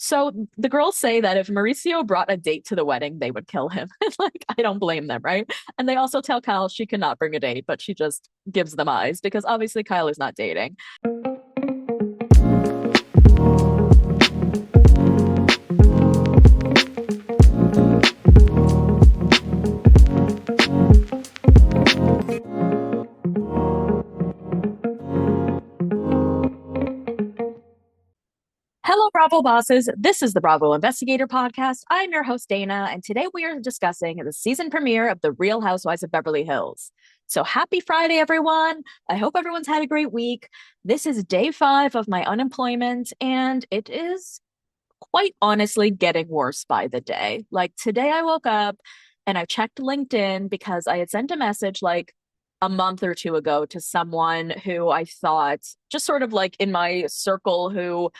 So the girls say that if Mauricio brought a date to the wedding, they would kill him. Like, I don't blame them, right? And they also tell Kyle she cannot bring a date, but she just gives them eyes because obviously Kyle is not dating. Hello, Bravo bosses. This is the Bravo Investigator Podcast. I'm your host, Dana, and today we are discussing the season premiere of The Real Housewives of Beverly Hills. So happy Friday, everyone. I hope everyone's had a great week. This is day 5 of my unemployment, and it is quite honestly getting worse by the day. Like today, I woke up and I checked LinkedIn because I had sent a message like a month or two ago to someone who I thought just sort of like in my circle who,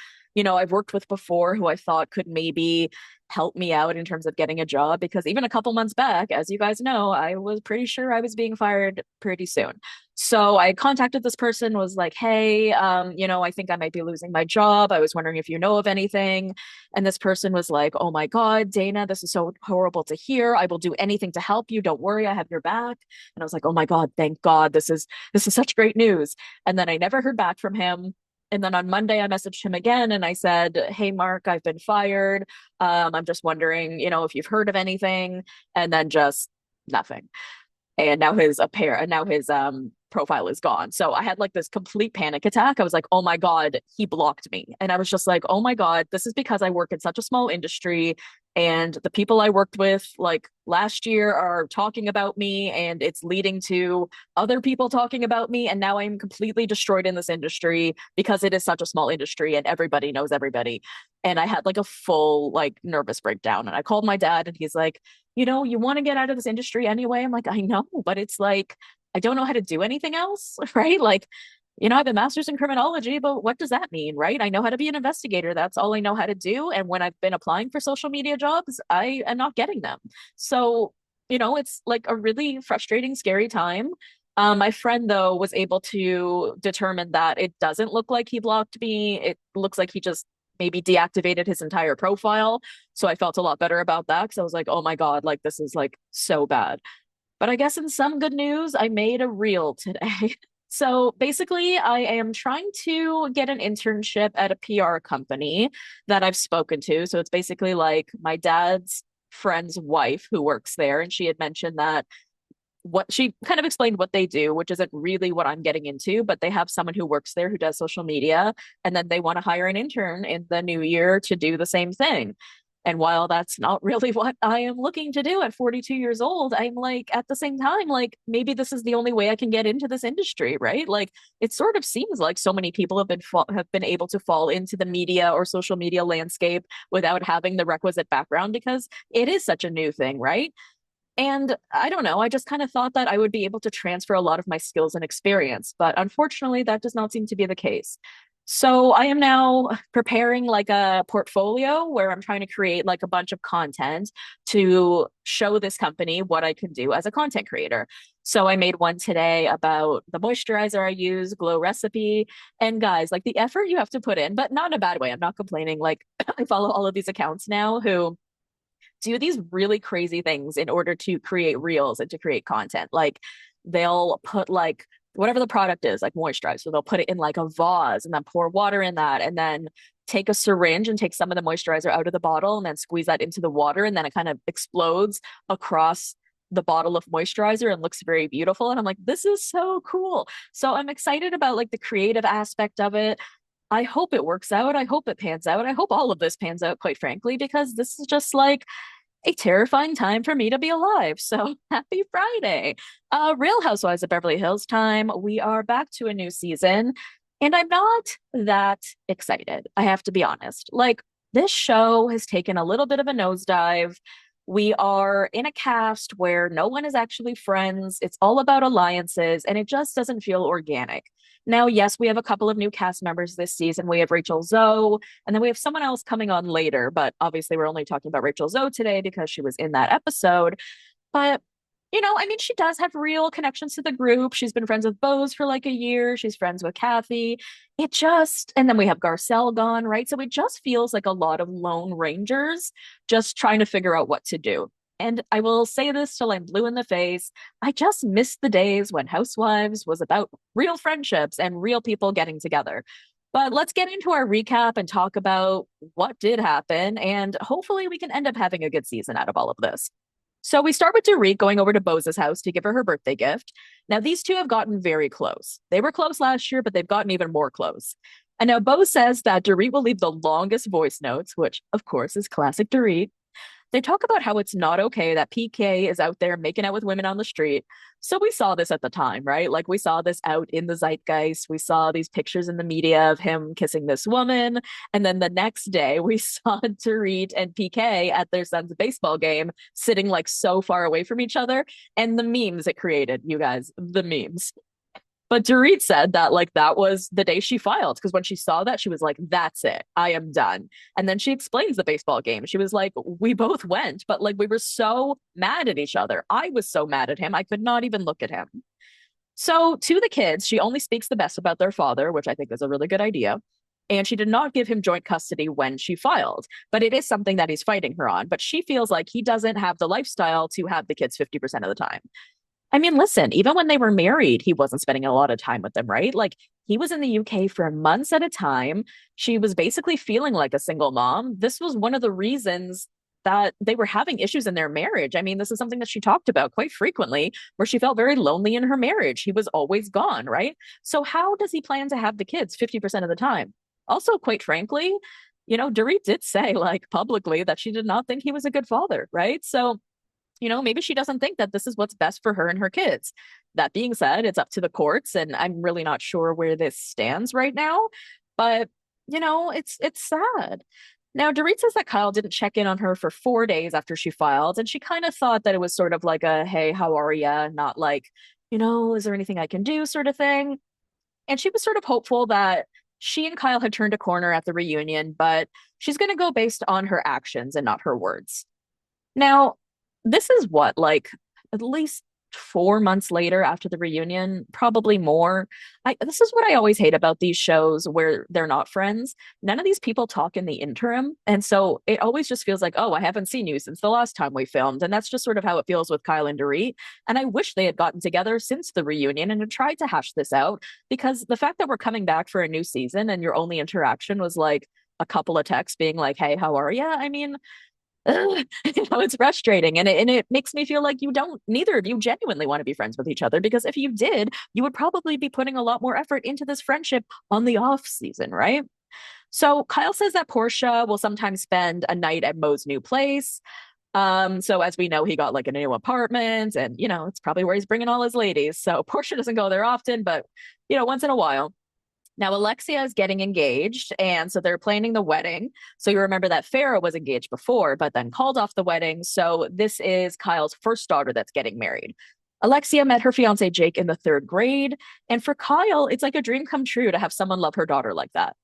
I've worked with before who I thought could maybe help me out in terms of getting a job. Because even a couple months back, as you guys know, I was pretty sure I was being fired pretty soon. So I contacted this person, was like, hey, I think I might be losing my job. I was wondering if you know of anything. And this person was like, oh my God, Dana, this is so horrible to hear. I will do anything to help you. Don't worry, I have your back. And I was like, oh my God, thank God. This is such great news. And then I never heard back from him. And then on Monday, I messaged him again and I said, hey, Mark, I've been fired. I'm just wondering, if you've heard of anything. And then just nothing. And now his profile is gone. So I had like this complete panic attack. I was like, oh my God, he blocked me. And I was just like, oh my God, this is because I work in such a small industry. And the people I worked with like last year are talking about me, and it's leading to other people talking about me. And now I'm completely destroyed in this industry because it is such a small industry and everybody knows everybody. And I had like a full like nervous breakdown. And I called my dad and he's like, you want to get out of this industry anyway. I'm like, I know, but it's like, I don't know how to do anything else, right? Like, I have a master's in criminology, but what does that mean, right? I know how to be an investigator. That's all I know how to do. And when I've been applying for social media jobs, I am not getting them. So, it's like a really frustrating, scary time. My friend, though, was able to determine that it doesn't look like he blocked me. It looks like he just maybe deactivated his entire profile. So I felt a lot better about that because I was like, oh my God, like this is like so bad. But I guess in some good news, I made a reel today. So basically, I am trying to get an internship at a PR company that I've spoken to. So it's basically like my dad's friend's wife who works there. And she had mentioned that what she kind of explained what they do, which isn't really what I'm getting into, but they have someone who works there who does social media, and then they want to hire an intern in the new year to do the same thing. And while that's not really what I am looking to do at 42 years old, I'm like, at the same time, like maybe this is the only way I can get into this industry, right? Like it sort of seems like so many people have been able to fall into the media or social media landscape without having the requisite background because it is such a new thing, right? And I don't know, I just kind of thought that I would be able to transfer a lot of my skills and experience, but unfortunately, that does not seem to be the case. So I am now preparing like a portfolio where I'm trying to create like a bunch of content to show this company what I can do as a content creator. So I made one today about the moisturizer I use, Glow Recipe. And guys, like the effort you have to put in, but not in a bad way. I'm not complaining. Like I follow all of these accounts now who do these really crazy things in order to create reels and to create content. Like they'll put like whatever the product is, like moisturizer. So they'll put it in like a vase and then pour water in that and then take a syringe and take some of the moisturizer out of the bottle and then squeeze that into the water and then it kind of explodes across the bottle of moisturizer and looks very beautiful. And I'm like, this is so cool. So I'm excited about like the creative aspect of it. I hope it works out. I hope it pans out. I hope all of this pans out, quite frankly, because this is just like a terrifying time for me to be alive. So happy Friday. Real Housewives of Beverly Hills time. We are back to a new season, and I'm not that excited. I have to be honest. Like, this show has taken a little bit of a nosedive. We are in a cast where no one is actually friends. It's all about alliances, and it just doesn't feel organic. Now, yes, we have a couple of new cast members this season. We have Rachel Zoe, and then we have someone else coming on later. But obviously, we're only talking about Rachel Zoe today because she was in that episode. But I mean, she does have real connections to the group. She's been friends with Bose for like a year. She's friends with Kathy. And then we have Garcelle gone, right? So it just feels like a lot of lone rangers just trying to figure out what to do. And I will say this till I'm blue in the face. I just miss the days when Housewives was about real friendships and real people getting together. But let's get into our recap and talk about what did happen. And hopefully we can end up having a good season out of all of this. So we start with Dorit going over to Bose's house to give her her birthday gift. Now, these two have gotten very close. They were close last year, but they've gotten even more close. And now Bose says that Dorit will leave the longest voice notes, which, of course, is classic Dorit. They talk about how it's not okay that PK is out there making out with women on the street. So we saw this at the time, right? Like we saw this out in the zeitgeist. We saw these pictures in the media of him kissing this woman. And then the next day we saw Dorit and PK at their son's baseball game sitting like so far away from each other. And the memes it created, you guys, the memes. But Dorit said that like that was the day she filed because when she saw that, she was like, "That's it, I am done." And then she explains the baseball game. She was like, "We both went, but like we were so mad at each other. I was so mad at him, I could not even look at him." So to the kids, she only speaks the best about their father, which I think is a really good idea. And she did not give him joint custody when she filed, but it is something that he's fighting her on. But she feels like he doesn't have the lifestyle to have the kids 50% of the time. I mean, listen, even when they were married, he wasn't spending a lot of time with them, right? Like he was in the UK for months at a time. She was basically feeling like a single mom. This was one of the reasons that they were having issues in their marriage. I mean, this is something that she talked about quite frequently, where she felt very lonely in her marriage. He was always gone, right? So, how does he plan to have the kids 50% of the time? Also, quite frankly, Dorit did say, like publicly, that she did not think he was a good father, right? So, maybe she doesn't think that this is what's best for her and her kids. That being said, it's up to the courts, and I'm really not sure where this stands right now. But it's sad. Now, Dorit says that Kyle didn't check in on her for 4 days after she filed, and she kind of thought that it was sort of like a "Hey, how are ya?" Not like, is there anything I can do sort of thing. And she was sort of hopeful that she and Kyle had turned a corner at the reunion, but she's going to go based on her actions and not her words. Now, this is what, like, at least 4 months later after the reunion, probably more. This is what I always hate about these shows where they're not friends. None of these people talk in the interim. And so it always just feels like, oh, I haven't seen you since the last time we filmed. And that's just sort of how it feels with Kyle and Dorit. And I wish they had gotten together since the reunion and had tried to hash this out because the fact that we're coming back for a new season and your only interaction was like a couple of texts being like, "Hey, how are you?" I mean, it's frustrating and it makes me feel like neither of you genuinely want to be friends with each other because if you did, you would probably be putting a lot more effort into this friendship on the off season, right? So Kyle says that Portia will sometimes spend a night at Mo's new place. So as we know, he got like a new apartment and it's probably where he's bringing all his ladies. So Portia doesn't go there often, but once in a while. Now, Alexia is getting engaged, and so they're planning the wedding. So you remember that Farrah was engaged before, but then called off the wedding. So this is Kyle's first daughter that's getting married. Alexia met her fiance Jake in the third grade. And for Kyle, it's like a dream come true to have someone love her daughter like that.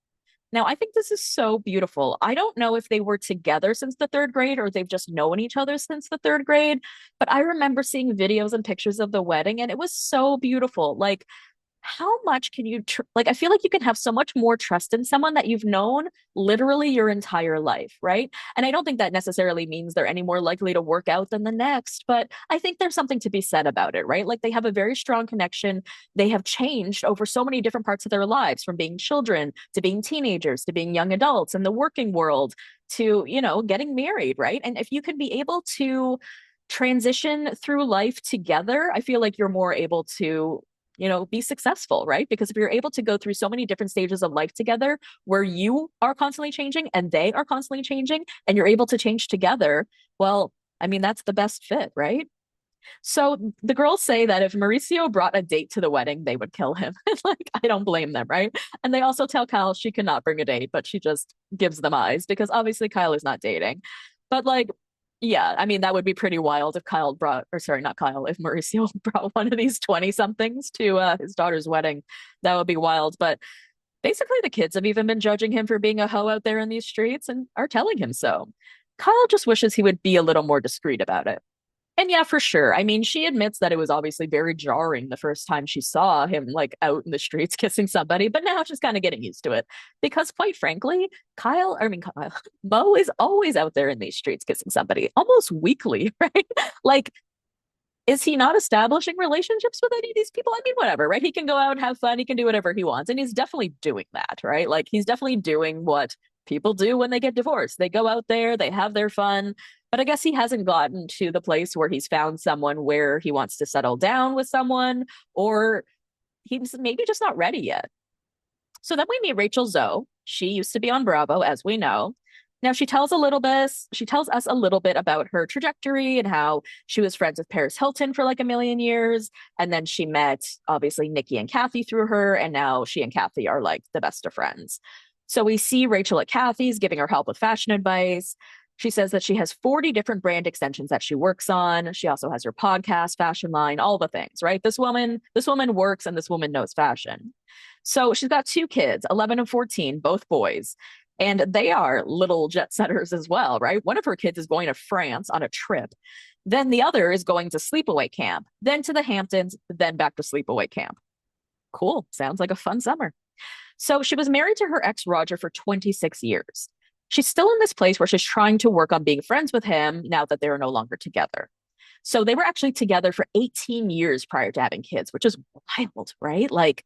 Now, I think this is so beautiful. I don't know if they were together since the third grade or they've just known each other since the third grade, but I remember seeing videos and pictures of the wedding, and it was so beautiful. Like, how much can like I feel like you can have so much more trust in someone that you've known literally your entire life, right? And I don't think that necessarily means they're any more likely to work out than the next, but I think there's something to be said about it, right? Like they have a very strong connection. They have changed over so many different parts of their lives, from being children to being teenagers to being young adults in the working world to getting married, right? And if you can be able to transition through life together, I feel like you're more able to be successful, right? Because if you're able to go through so many different stages of life together where you are constantly changing and they are constantly changing and you're able to change together, well, I mean, that's the best fit, right? So the girls say that if Mauricio brought a date to the wedding, they would kill him. Like, I don't blame them, right? And they also tell Kyle she cannot bring a date, but she just gives them eyes because obviously Kyle is not dating. But like, yeah, I mean, that would be pretty wild if Kyle brought, or sorry, not Kyle, if Mauricio brought one of these 20 somethings to his daughter's wedding. That would be wild. But basically, the kids have even been judging him for being a hoe out there in these streets and are telling him so. Kyle just wishes he would be a little more discreet about it. And yeah, for sure. I mean, she admits that it was obviously very jarring the first time she saw him like out in the streets kissing somebody, but now she's kind of getting used to it. Because quite frankly, Kyle, Mo is always out there in these streets kissing somebody almost weekly, right? Like, is he not establishing relationships with any of these people? I mean, whatever, right? He can go out and have fun, he can do whatever he wants, and he's definitely doing that, right? Like, he's definitely doing what people do when they get divorced. They go out there, they have their fun. But I guess he hasn't gotten to the place where he's found someone where he wants to settle down with someone, or he's maybe just not ready yet. So then we meet Rachel Zoe. She used to be on Bravo, as we know. Now she tells us a little bit about her trajectory and how she was friends with Paris Hilton for like a million years. And then she met obviously Nikki and Kathy through her, and now she and Kathy are like the best of friends. So we see Rachel at Kathy's giving her help with fashion advice. She says that she has 40 different brand extensions that she works on. She also has her podcast, fashion line, all the things, right? This woman works and this woman knows fashion. So she's got two kids, 11 and 14, both boys. And they are little jet setters as well, right? One of her kids is going to France on a trip. Then the other is going to sleepaway camp, then to the Hamptons, then back to sleepaway camp. Cool. Sounds like a fun summer. So she was married to her ex Roger for 26 years. She's still in this place where she's trying to work on being friends with him now that they're no longer together. So they were actually together for 18 years prior to having kids, which is wild, right? Like,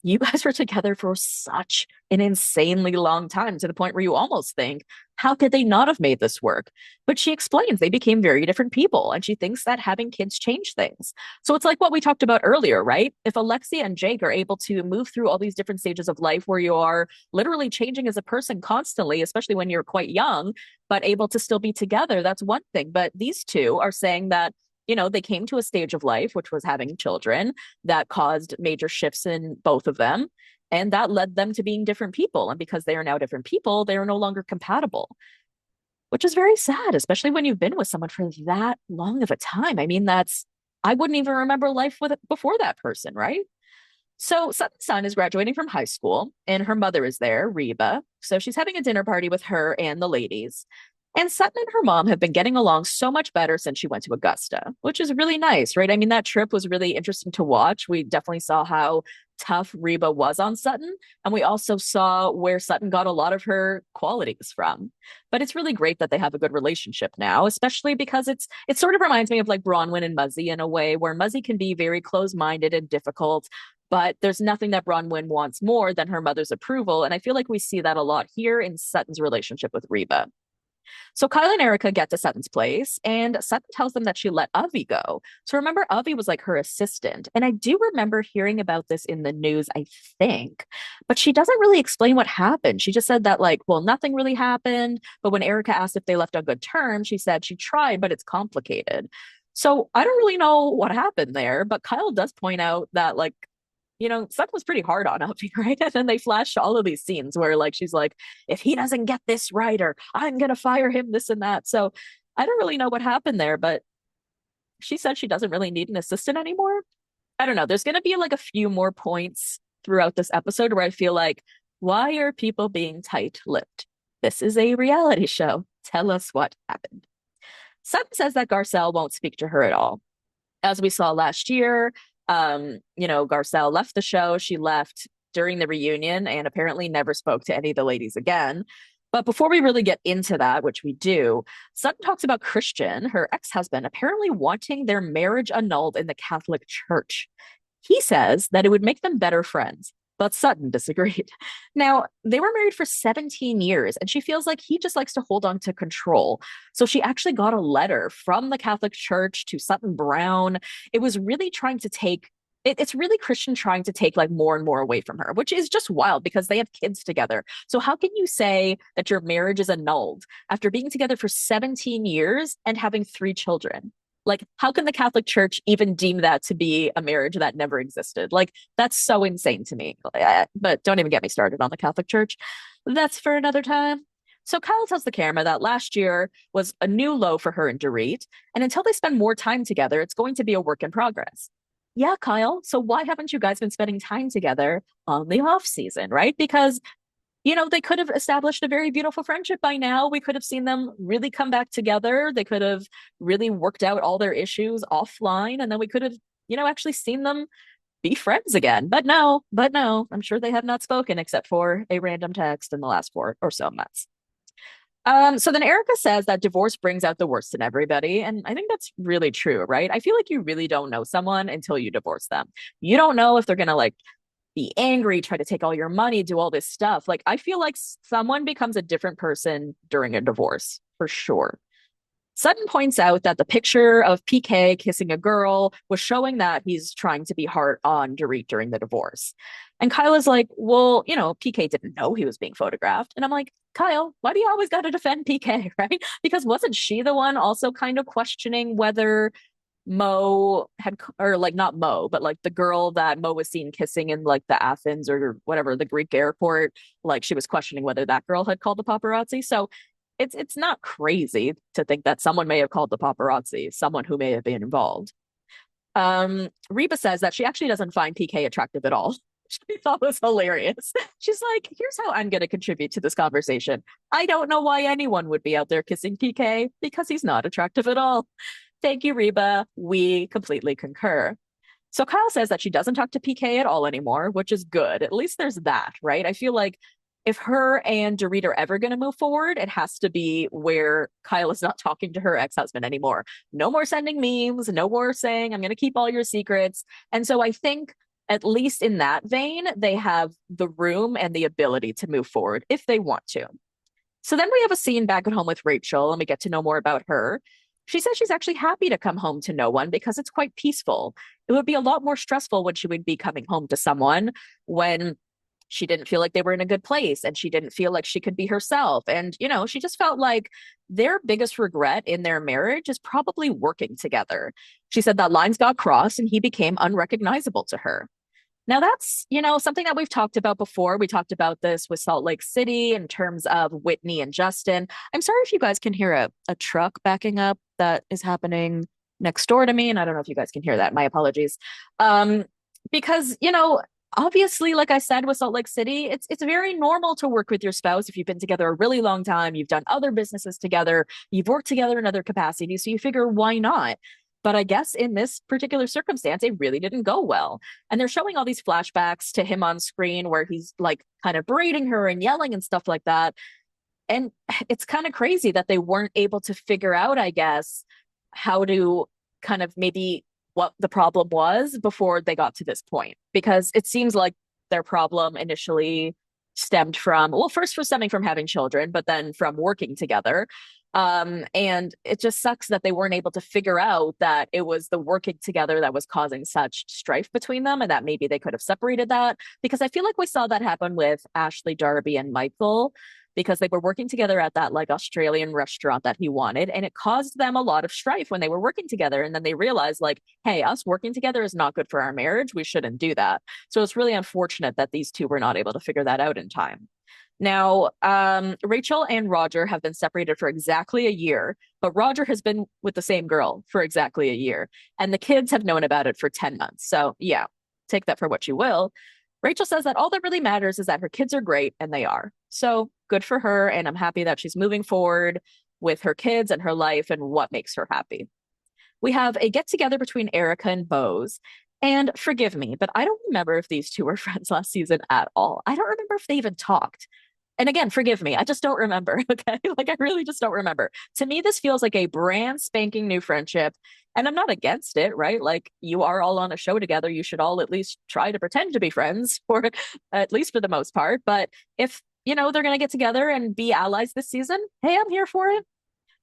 you guys were together for such an insanely long time to the point where you almost think, how could they not have made this work? But she explains they became very different people, and she thinks that having kids changed things. So it's like what we talked about earlier, right? If Alexia and Jake are able to move through all these different stages of life where you are literally changing as a person constantly, especially when you're quite young, but able to still be together, that's one thing. But these two are saying that they came to a stage of life, which was having children, that caused major shifts in both of them. And that led them to being different people. And because they are now different people, they are no longer compatible, which is very sad, especially when you've been with someone for that long of a time. I mean, I wouldn't even remember life with it before that person, right? So Sutton's son is graduating from high school, and her mother is there, Reba. So she's having a dinner party with her and the ladies. And Sutton and her mom have been getting along so much better since she went to Augusta, which is really nice, right? I mean, that trip was really interesting to watch. We definitely saw how tough Reba was on Sutton, and we also saw where Sutton got a lot of her qualities from. But it's really great that they have a good relationship now, especially because it sort of reminds me of like Bronwyn and Muzzy in a way, where Muzzy can be very close-minded and difficult, but there's nothing that Bronwyn wants more than her mother's approval. And I feel like we see that a lot here in Sutton's relationship with Reba. So Kyle and Erica get to Sutton's place, and Sutton tells them that she let Avi go. So remember, Avi was like her assistant. And I do remember hearing about this in the news, I think, but she doesn't really explain what happened. She just said that, like, well, nothing really happened. But when Erica asked if they left on good terms, she said she tried, but it's complicated. So I don't really know what happened there, but Kyle does point out that, like, Sutton was pretty hard on Avi, right? And then they flash all of these scenes where like she's like, if he doesn't get this right, or I'm gonna fire him, this and that. So I don't really know what happened there, but she said she doesn't really need an assistant anymore. I don't know. There's gonna be like a few more points throughout this episode where I feel like, why are people being tight-lipped? This is a reality show. Tell us what happened. Sutton says that Garcelle won't speak to her at all. As we saw last year, Garcelle left the show. She left during the reunion and apparently never spoke to any of the ladies again. But before we really get into that, which we do, Sutton talks about Christian, her ex-husband, apparently wanting their marriage annulled in the Catholic Church. He says that it would make them better friends, but Sutton disagreed. Now, they were married for 17 years, and she feels like he just likes to hold on to control. So she actually got a letter from the Catholic Church to Sutton Brown. It was really trying to take it's really Christian trying to take like more and more away from her, which is just wild because they have kids together. So how can you say that your marriage is annulled after being together for 17 years and having 3 children? Like, how can the Catholic Church even deem that to be a marriage that never existed? Like, that's so insane to me. But don't even get me started on the Catholic Church. That's for another time. So Kyle tells the camera that last year was a new low for her and Dorit, and until they spend more time together, it's going to be a work in progress. Yeah, Kyle. So why haven't you guys been spending time together on the off season, right? Because they could have established a very beautiful friendship by now. We could have seen them really come back together. They could have really worked out all their issues offline, and then we could have, actually seen them be friends again. But no, I'm sure they have not spoken except for a random text in the last 4 or so months. So then Erica says that divorce brings out the worst in everybody. And I think that's really true, right? I feel like you really don't know someone until you divorce them. You don't know if they're going to like be angry, try to take all your money, do all this stuff. Like, I feel like someone becomes a different person during a divorce for sure. Sutton points out that the picture of PK kissing a girl was showing that he's trying to be hard on Dorit during the divorce. And Kyle is like, well, PK didn't know he was being photographed. And I'm like, Kyle, why do you always got to defend PK, right? Because wasn't she the one also kind of questioning whether Mo had, or like not Mo, but like the girl that Mo was seen kissing in like the Athens or whatever, the Greek airport, like she was questioning whether that girl had called the paparazzi. So it's not crazy to think that someone may have called the paparazzi, someone who may have been involved. RHOBH says that she actually doesn't find PK attractive at all. She thought it was hilarious. She's like, here's how I'm going to contribute to this conversation. I don't know why anyone would be out there kissing PK because he's not attractive at all. Thank you, Reba. We completely concur. So Kyle says that she doesn't talk to PK at all anymore, which is good. At least there's that, right? I feel like if her and Dorit are ever going to move forward, it has to be where Kyle is not talking to her ex-husband anymore. No more sending memes, no more saying, I'm going to keep all your secrets. And so I think, at least in that vein, they have the room and the ability to move forward if they want to. So then we have a scene back at home with Rachel, and we get to know more about her. She says she's actually happy to come home to no one because it's quite peaceful. It would be a lot more stressful when she would be coming home to someone when she didn't feel like they were in a good place and she didn't feel like she could be herself. And, she just felt like their biggest regret in their marriage is probably working together. She said that lines got crossed and he became unrecognizable to her. Now that's, something that we've talked about before. We talked about this with Salt Lake City in terms of Whitney and Justin. I'm sorry if you guys can hear a truck backing up that is happening next door to me. And I don't know if you guys can hear that. My apologies. Because, obviously, like I said, with Salt Lake City, it's very normal to work with your spouse if you've been together a really long time, you've done other businesses together, you've worked together in other capacities. So you figure, why not? But I guess in this particular circumstance, it really didn't go well. And they're showing all these flashbacks to him on screen where he's like kind of berating her and yelling and stuff like that. And it's kind of crazy that they weren't able to figure out, I guess, how to kind of maybe what the problem was before they got to this point. Because it seems like their problem initially stemmed from, well, first for stemming from having children, but then from working together. And it just sucks that they weren't able to figure out that it was the working together that was causing such strife between them, and that maybe they could have separated that. Because I feel like we saw that happen with Ashley, Darby, and Michael, because they were working together at that like Australian restaurant that he wanted, and it caused them a lot of strife when they were working together. And then they realized, like, hey, us working together is not good for our marriage. We shouldn't do that. So it's really unfortunate that these two were not able to figure that out in time. Now, Rachel and Roger have been separated for exactly a year, but Roger has been with the same girl for exactly a year, and the kids have known about it for 10 months. So, yeah, take that for what you will. Rachel says that all that really matters is that her kids are great, and they are. So, good for her, and I'm happy that she's moving forward with her kids and her life and what makes her happy. We have a get together between Erica and Bose. And forgive me, but I don't remember if these two were friends last season at all. I don't remember if they even talked. And again, forgive me, I just don't remember. Okay. Like, I really just don't remember. To me, this feels like a brand spanking new friendship. And I'm not against it, right? Like, you are all on a show together. You should all at least try to pretend to be friends for at least for the most part. But if, they're going to get together and be allies this season, hey, I'm here for it.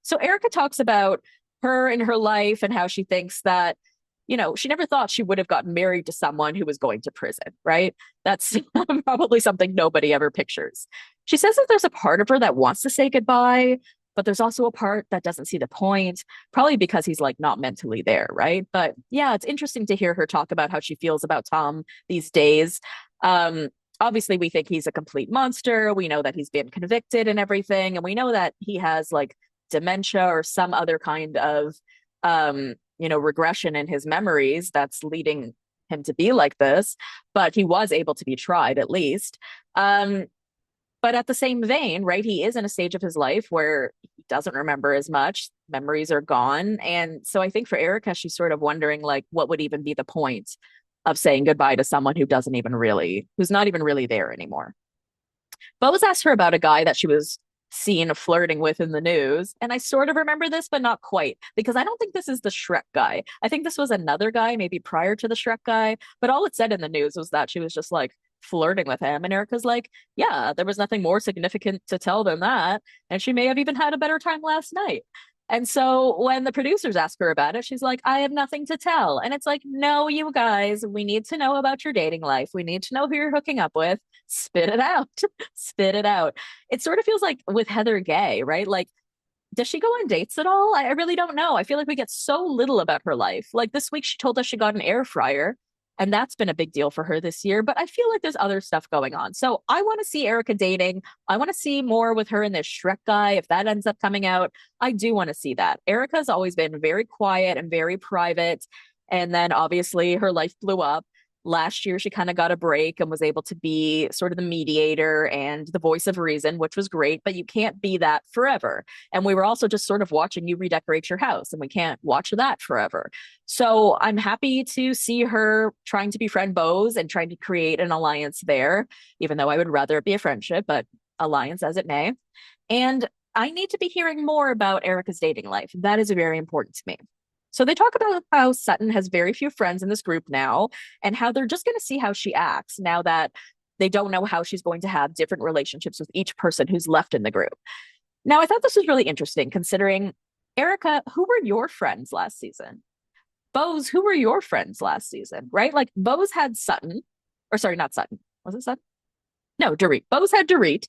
So Erica talks about her and her life and how she thinks that she never thought she would have gotten married to someone who was going to prison, right? That's probably something nobody ever pictures. She says that there's a part of her that wants to say goodbye, but there's also a part that doesn't see the point, probably because he's like not mentally there, right? But yeah, it's interesting to hear her talk about how she feels about Tom these days. Obviously, we think he's a complete monster. We know that he's been convicted and everything, and we know that he has like dementia or some other kind of regression in his memories that's leading him to be like this, but he was able to be tried at least. But But at the same vein, right, he is in a stage of his life where he doesn't remember as much. Memories are gone. And so I think for Erica, she's sort of wondering, like, what would even be the point of saying goodbye to someone who's not even really there anymore. Bose asked her about a guy that she was seen flirting with in the news. And I sort of remember this, but not quite, because I don't think this is the Shrek guy. I think this was another guy, maybe prior to the Shrek guy. But all it said in the news was that she was just like flirting with him. And Erica's like, yeah, there was nothing more significant to tell than that. And she may have even had a better time last night. And so when the producers ask her about it, she's like, I have nothing to tell. And it's like, no, you guys, we need to know about your dating life. We need to know who you're hooking up with. Spit it out. Spit it out. It sort of feels like with Heather Gay, right? Like, does she go on dates at all? I really don't know. I feel like we get so little about her life. Like this week, she told us she got an air fryer, and that's been a big deal for her this year. But I feel like there's other stuff going on. So I want to see Erica dating. I want to see more with her and this Shrek guy. If that ends up coming out, I do want to see that. Erica's always been very quiet and very private. And then obviously her life blew up. Last year, she kind of got a break and was able to be sort of the mediator and the voice of reason, which was great, but you can't be that forever. And we were also just sort of watching you redecorate your house, and we can't watch that forever. So I'm happy to see her trying to befriend Bose and trying to create an alliance there, even though I would rather it be a friendship, but alliance as it may. And I need to be hearing more about Erica's dating life. That is very important to me. So they talk about how Sutton has very few friends in this group now and how they're just going to see how she acts now that they don't know how she's going to have different relationships with each person who's left in the group. Now, I thought this was really interesting considering Erica, who were your friends last season? Bose, who were your friends last season, right? Like Bose had Sutton, or sorry, not Sutton. Was it Sutton? No, Dorit. Bose had Dorit.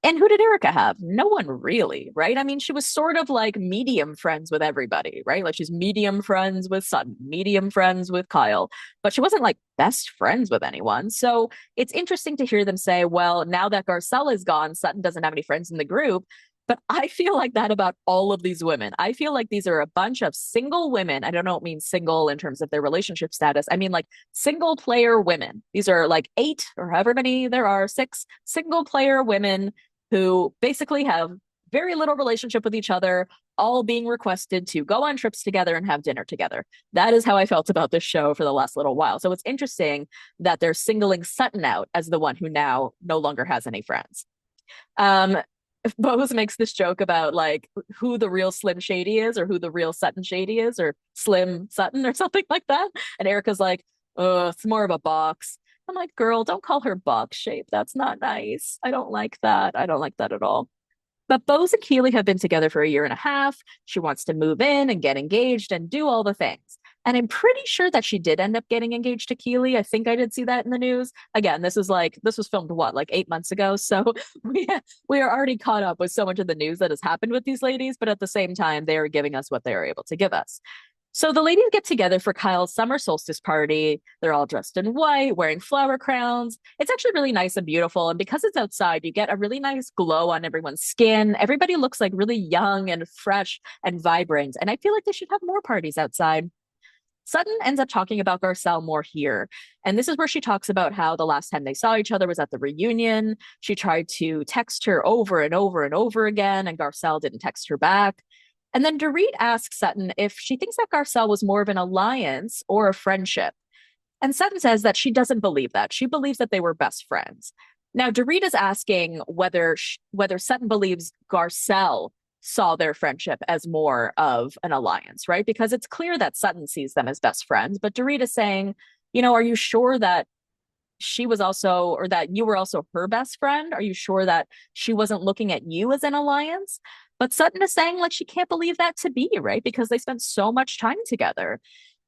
And who did Erica have? No one really, right? I mean, she was sort of like medium friends with everybody, right? Like she's medium friends with Sutton, medium friends with Kyle, but she wasn't like best friends with anyone. So it's interesting to hear them say, well, now that Garcelle is gone, Sutton doesn't have any friends in the group. But I feel like that about all of these women. I feel like these are a bunch of single women. I don't mean single in terms of their relationship status. I mean like single player women. These are like 8 or however many there are, 6 single player women who basically have very little relationship with each other, all being requested to go on trips together and have dinner together. That is how I felt about this show for the last little while. So it's interesting that they're singling Sutton out as the one who now no longer has any friends. Um, Bose makes this joke about like who the real Slim Shady is or who the real Sutton Shady is or Slim Sutton or something like that. And Erica's like, oh, it's more of a box. I'm like, girl, don't call her box shape. That's not nice. I don't like that. I don't like that at all. But Bose and Keeley have been together for a year and a half. She wants to move in and get engaged and do all the things. And I'm pretty sure that she did end up getting engaged to Keeley. I think I did see that in the news. Again, this was filmed what, like 8 months ago. So we are already caught up with so much of the news that has happened with these ladies, but at the same time, they are giving us what they are able to give us. So the ladies get together for Kyle's summer solstice party. They're all dressed in white, wearing flower crowns. It's actually really nice and beautiful. And because it's outside, you get a really nice glow on everyone's skin. Everybody looks like really young and fresh and vibrant. And I feel like they should have more parties outside. Sutton ends up talking about Garcelle more here. And this is where she talks about how the last time they saw each other was at the reunion. She tried to text her over and over and over again, and Garcelle didn't text her back. And then Dorit asks Sutton if she thinks that Garcelle was more of an alliance or a friendship. And Sutton says that she doesn't believe that. She believes that they were best friends. Now, Dorit is asking whether Sutton believes Garcelle saw their friendship as more of an alliance, right? Because it's clear that Sutton sees them as best friends. But Dorit is saying, are you sure that she was also, or that you were also her best friend? Are you sure that she wasn't looking at you as an alliance? But Sutton is saying like she can't believe that to be, right? Because they spent so much time together.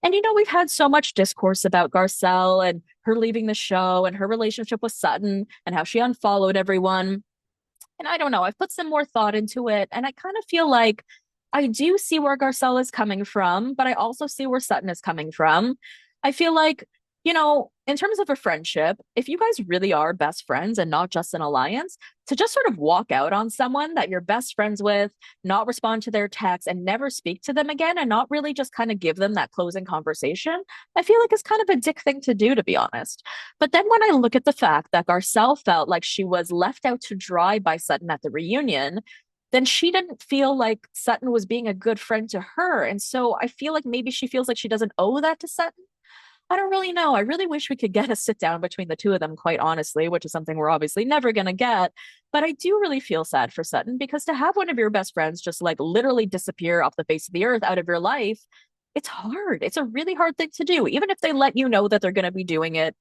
And we've had so much discourse about Garcelle and her leaving the show and her relationship with Sutton and how she unfollowed everyone. And I don't know, I've put some more thought into it. And I kind of feel like I do see where Garcelle is coming from, but I also see where Sutton is coming from. I feel like, in terms of a friendship, if you guys really are best friends and not just an alliance, to just sort of walk out on someone that you're best friends with, not respond to their texts, and never speak to them again, and not really just kind of give them that closing conversation, I feel like it's kind of a dick thing to do, to be honest. But then when I look at the fact that Garcelle felt like she was left out to dry by Sutton at the reunion, then she didn't feel like Sutton was being a good friend to her. And so I feel like maybe she feels like she doesn't owe that to Sutton. I don't really know. I really wish we could get a sit down between the two of them, quite honestly, which is something we're obviously never going to get. But I do really feel sad for Sutton because to have one of your best friends just like literally disappear off the face of the earth out of your life, it's hard. It's a really hard thing to do. Even if they let you know that they're going to be doing it,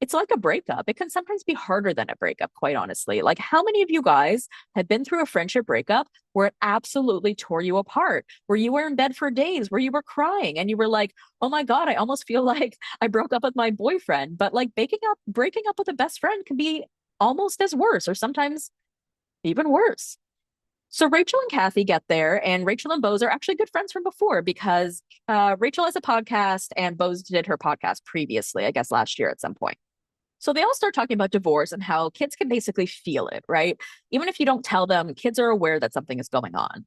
it's like a breakup. It can sometimes be harder than a breakup, quite honestly. Like, how many of you guys have been through a friendship breakup where it absolutely tore you apart, where you were in bed for days, where you were crying and you were like, oh my God, I almost feel like I broke up with my boyfriend. But like breaking up with a best friend can be almost as worse, or sometimes even worse. So Rachel and Kathy get there, and Rachel and Bose are actually good friends from before because Rachel has a podcast and Bose did her podcast previously, I guess last year at some point. So they all start talking about divorce and how kids can basically feel it, right? Even if you don't tell them, kids are aware that something is going on.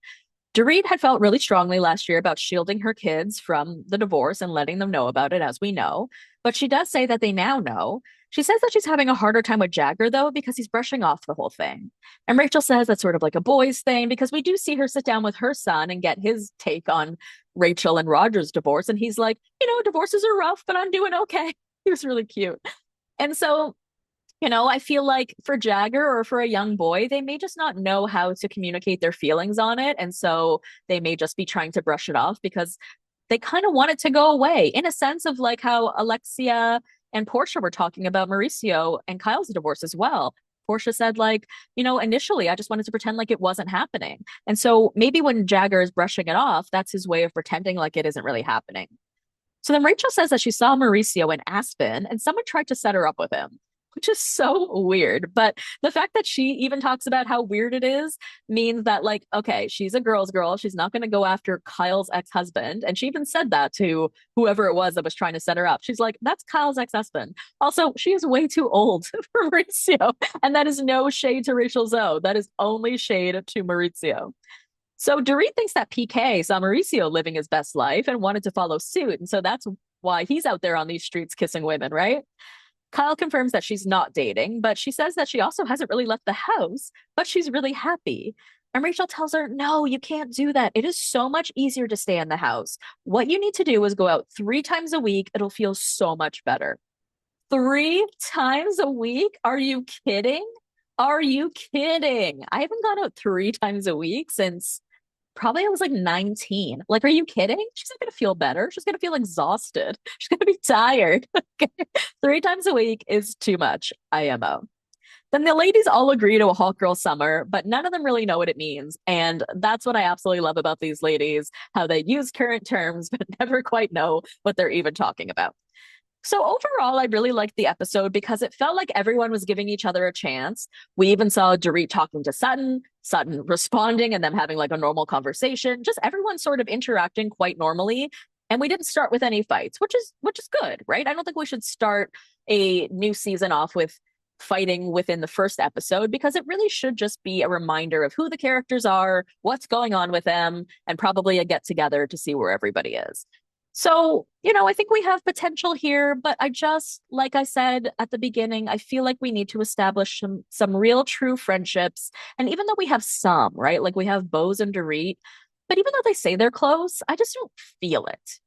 Dorit had felt really strongly last year about shielding her kids from the divorce and letting them know about it, as we know. But she does say that they now know. She says that she's having a harder time with Jagger, though, because he's brushing off the whole thing. And Rachel says that's sort of like a boys' thing because we do see her sit down with her son and get his take on Rachel and Roger's divorce. And he's like, divorces are rough, but I'm doing okay. He was really cute. And so, I feel like for Jagger or for a young boy, they may just not know how to communicate their feelings on it. And so they may just be trying to brush it off because they kind of want it to go away in a sense of like how Alexia and Portia were talking about Mauricio and Kyle's divorce as well. Portia said, like, initially I just wanted to pretend like it wasn't happening. And so maybe when Jagger is brushing it off, that's his way of pretending like it isn't really happening. So then Rachel says that she saw Mauricio in Aspen and someone tried to set her up with him, which is so weird. But the fact that she even talks about how weird it is means that, like, okay, she's a girl's girl. She's not going to go after Kyle's ex-husband. And she even said that to whoever it was that was trying to set her up. She's like, that's Kyle's ex-husband. Also, she is way too old for Mauricio. And that is no shade to Rachel Zoe. That is only shade to Mauricio. So Dorit thinks that PK saw Mauricio living his best life and wanted to follow suit. And so that's why he's out there on these streets kissing women, right? Kyle confirms that she's not dating, but she says that she also hasn't really left the house, but she's really happy. And Rachel tells her, no, you can't do that. It is so much easier to stay in the house. What you need to do is go out 3 times a week. It'll feel so much better. 3 times a week? Are you kidding? Are you kidding? I haven't gone out 3 times a week since probably I was like 19. Like, are you kidding? She's not going to feel better. She's going to feel exhausted. She's going to be tired. 3 times a week is too much, IMO. Then the ladies all agree to a hot girl summer, but none of them really know what it means. And that's what I absolutely love about these ladies, how they use current terms, but never quite know what they're even talking about. So overall, I really liked the episode because it felt like everyone was giving each other a chance. We even saw Dorit talking to Sutton, Sutton responding, and them having like a normal conversation. Just everyone sort of interacting quite normally. And we didn't start with any fights, which is good, right? I don't think we should start a new season off with fighting within the first episode because it really should just be a reminder of who the characters are, what's going on with them, and probably a get together to see where everybody is. So, I think we have potential here, but like I said at the beginning, I feel like we need to establish some real true friendships. And even though we have some, right? Like we have Bose and Dorit, but even though they say they're close, I just don't feel it.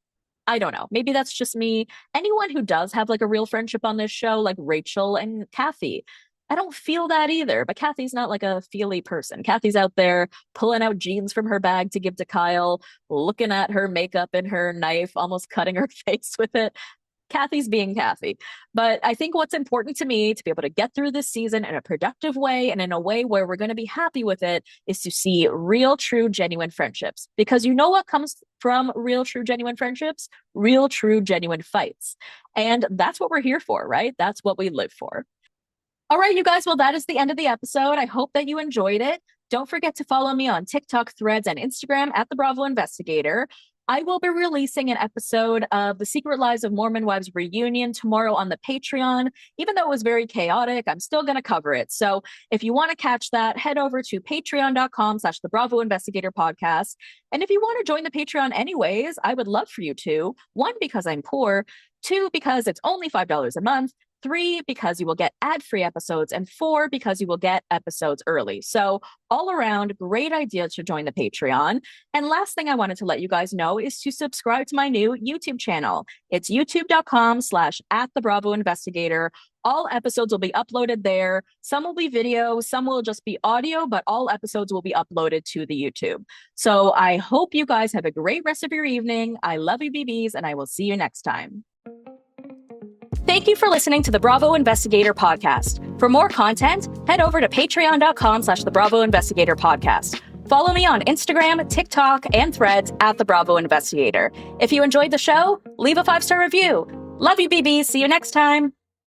I don't know. Maybe that's just me. Anyone who does have like a real friendship on this show, like Rachel and Kathy, I don't feel that either. But Kathy's not like a feely person. Kathy's out there pulling out jeans from her bag to give to Kyle, looking at her makeup and her knife, almost cutting her face with it. Kathy's being Kathy. But I think what's important to me to be able to get through this season in a productive way and in a way where we're going to be happy with it is to see real, true, genuine friendships. Because you know what comes from real, true, genuine friendships? Real, true, genuine fights. And that's what we're here for, right? That's what we live for. All right, you guys. Well, that is the end of the episode. I hope that you enjoyed it. Don't forget to follow me on TikTok, Threads, and Instagram at The Bravo Investigator. I will be releasing an episode of The Secret Lives of Mormon Wives reunion tomorrow on the Patreon. Even though it was very chaotic, I'm still going to cover it. So if you want to catch that, head over to patreon.com/the Bravo Investigator podcast. And if you want to join the Patreon anyways, I would love for you to. One, because I'm poor. Two, because it's only $5 a month. Three, because you will get ad-free episodes. And four, because you will get episodes early. So all around, great idea to join the Patreon. And last thing I wanted to let you guys know is to subscribe to my new YouTube channel. It's youtube.com/@the-Bravo-Investigator. All episodes will be uploaded there. Some will be video, some will just be audio, but all episodes will be uploaded to the YouTube. So I hope you guys have a great rest of your evening. I love you, BBs, and I will see you next time. Thank you for listening to the Bravo Investigator podcast. For more content, head over to patreon.com/the Bravo Investigator podcast. Follow me on Instagram, TikTok, and Threads @the Bravo Investigator. If you enjoyed the show, leave a 5-star review. Love you, BBs. See you next time.